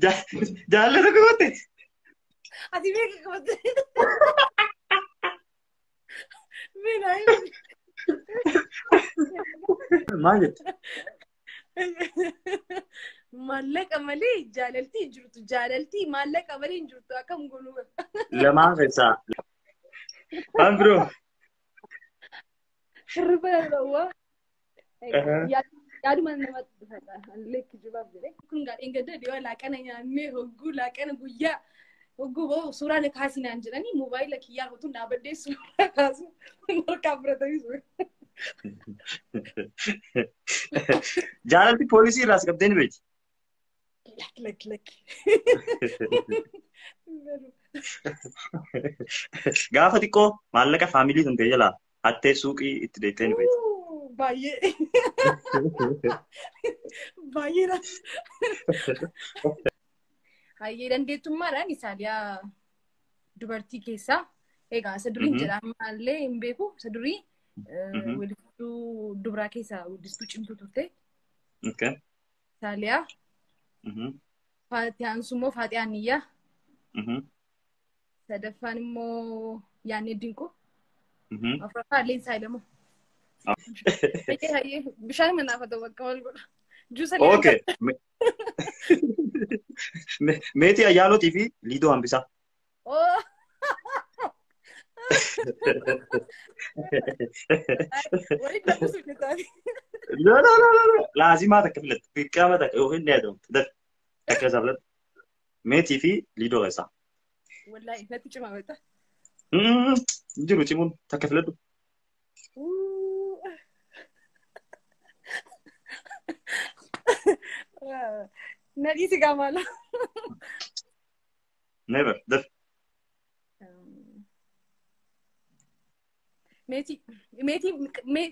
Jaallata goote. Ati beeka qabate. Minaayi. Maal jette? Maallaqa malee jaalaltii hin jirtu. Jaalaltii maallaqa malee hin jirtu. Akkam goonuu. Lamaan keessaa. Waan biroo. Hirriba dhabawaa. Yaaduma namatti dhufata. Allee kijibaaf jedhee. Kun gaadhiin gadda dhiyoo laaqana nyaannee hogguu laaqana guyyaa. Hogguu boo suuraan kaasinaan jedhanii moobaayila kiyyaa hotuun dhaabadhee suuraa kaasu. Morkaa biratanii suura. Jaalalti poolisii irraas qabdee ni beekti. Lakki. Gaafa xiqqoo maallaqa faamilii kan ta'e jalaa hattee suuqii itti deettee ni beekti. Baay'ee. Baay'eedha. Hayyee dandeettummaadhaan isaaniyaa dubartii keessaa egaa isa durii jedhamaallee hin beeku isa durii weellistuu dubaraa keessaa weellistuu cimtuu turte. Saaliyaa. Faatiyaan immoo Faatiyaan Niyyaa. Sadaffaan immoo Yaannee Dinqoo. Afuraffaa Alleen Saayilamoo. Bishaan manaafata bakka wal godha. Okay. Meetii Ayyaalootii fi Liidoo Hambisaa. No. Laazimaa takka filatte. Biqqaama takka yookiin dheedamtu. Takka isaa filatte. Meetii fi Liidoo keessaa. Wallaahi natti cimaa beektaa. Jiru cimuun takka filadhu. Nadii si gaamaala. Never.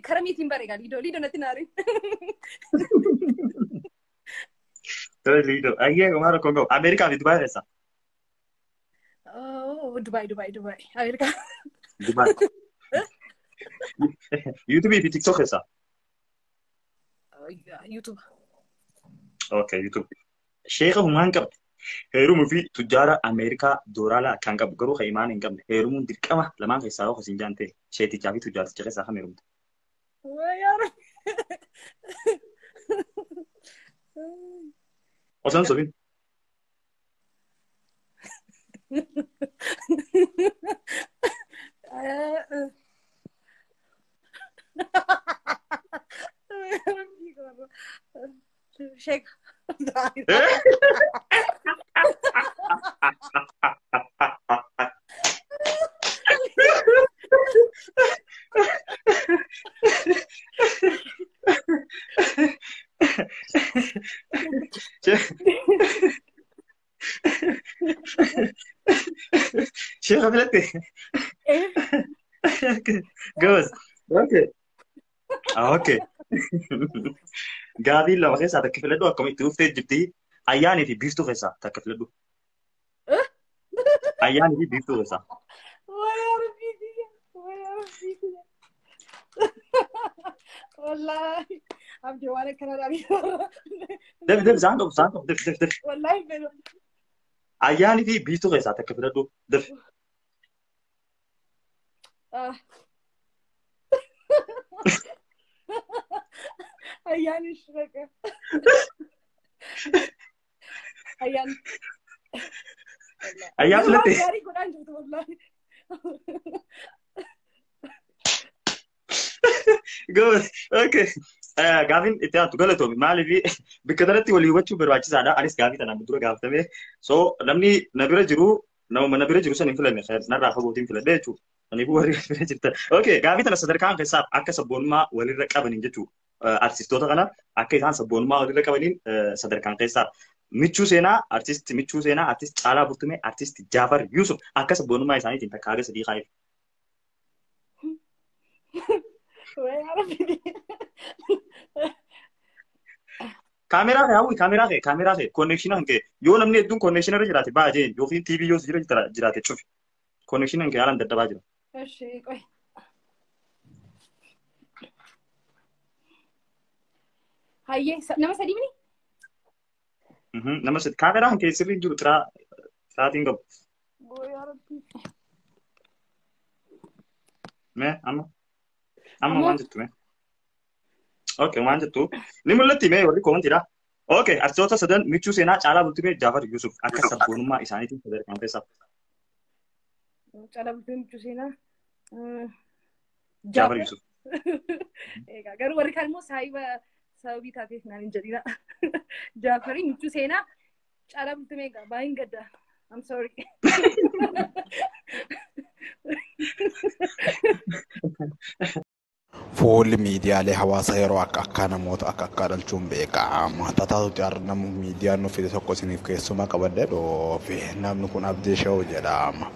Kara meetiin bareegaa Liidoo natti naari. Liidoo. Ayyee kumaa rakkoo qabu. Ameerikaa fi Dubaay keessaa. Dubaay. Ameerikaa. Dubaay. YouTube fi TikTok keessaa. YouTube. Okay, YouTube. Sheekha humaan qabdi. Heerumuu fi tujjaara Ameerikaa dooraalaa kan qabu garuu kan imaan hin qabne. Heerumuun dirqama lamaan keessaa yoo hosin jaan ta'e sheetichaa fi tujjaarticha keessaa kan heerumte. Osoo hin sobiin. Sheikh. Sheikh Abilate. Goes. Okay. Gaabii lama keessaa takka filadhu akkamitti dhuftee jirti ayyaanii fi biiftuu keessaa takka filadhu. Ayyaanii fi biiftuu keessaa. Wallahi. Abdii waan akkana dhabii. Def saan qabu def. Wallahi beeku. Ayyaanii fi biiftuu keessaa takka filadhu def. Ayaan ishraqa. Ayaan. Ayaan filate. Gaarii godhaan jirtu wallahi. Good. Okay. Gaafin itti aantu galatoomi maaliif bakka kanatti walii hubachuu barbaachisaadha. Anis gaafii tanaan dura gaafatame. So namni na bira jiru san hin filanne narraa fagootiin filadhe jechuudha. Kanaafuu warri bira jirtan. Okay. Gaafii tana sadarkaan keessaa akka sabboonummaa walirra qabaniin jechuudha. Artistoota kana akka isaan sabboonummaa walirra qabaniin sadarkaan keessaa Michuu Seenaa, artist Michuu Seenaa, artist Caalaa Bultumee, artist Jaafar Yusuf akka sabboonummaa isaaniitiin takka haga sadii kaa'eef. Kaameraa kee konnekshinaan kee yoo namni hedduun konnekshinarra jiraate baay'ee yookiin TV yoo jiraate cufi konnekshinaan kee haalaan daddabaa jira. Hayyee nama sadii mini? Nama sit kaameraan keessirri jiru sa'aatiin qabu. Goyaa rabbi. Mee amma waan jettu mee. Okay waan jettu. Ni mul'atti mee warri koomantidha. Okay artistoota sadan michuu seenaa Caalaa Bultumee Jaafar Yusuf akka sabboonummaa isaaniitiin sadarkaan keessaa. Caalaa Bultumee michuu seenaa. Jaafar Yusuf. Egaa garuu warri kaan immoo sababii taateef naan hin jedhina. Jaafarii michuu seenaa Caalaa Bultumee egaa baay'een gadda. I'm sorry. Fuulli miidiyaalee hawaasaa yeroo akka namoota akka dhalchuun beekama. Tataatutti argamu miidiyaan nuuf fide tokko isiniif keessumaa qabadde dhoofi namni kun Abdii Shawuu jedhama.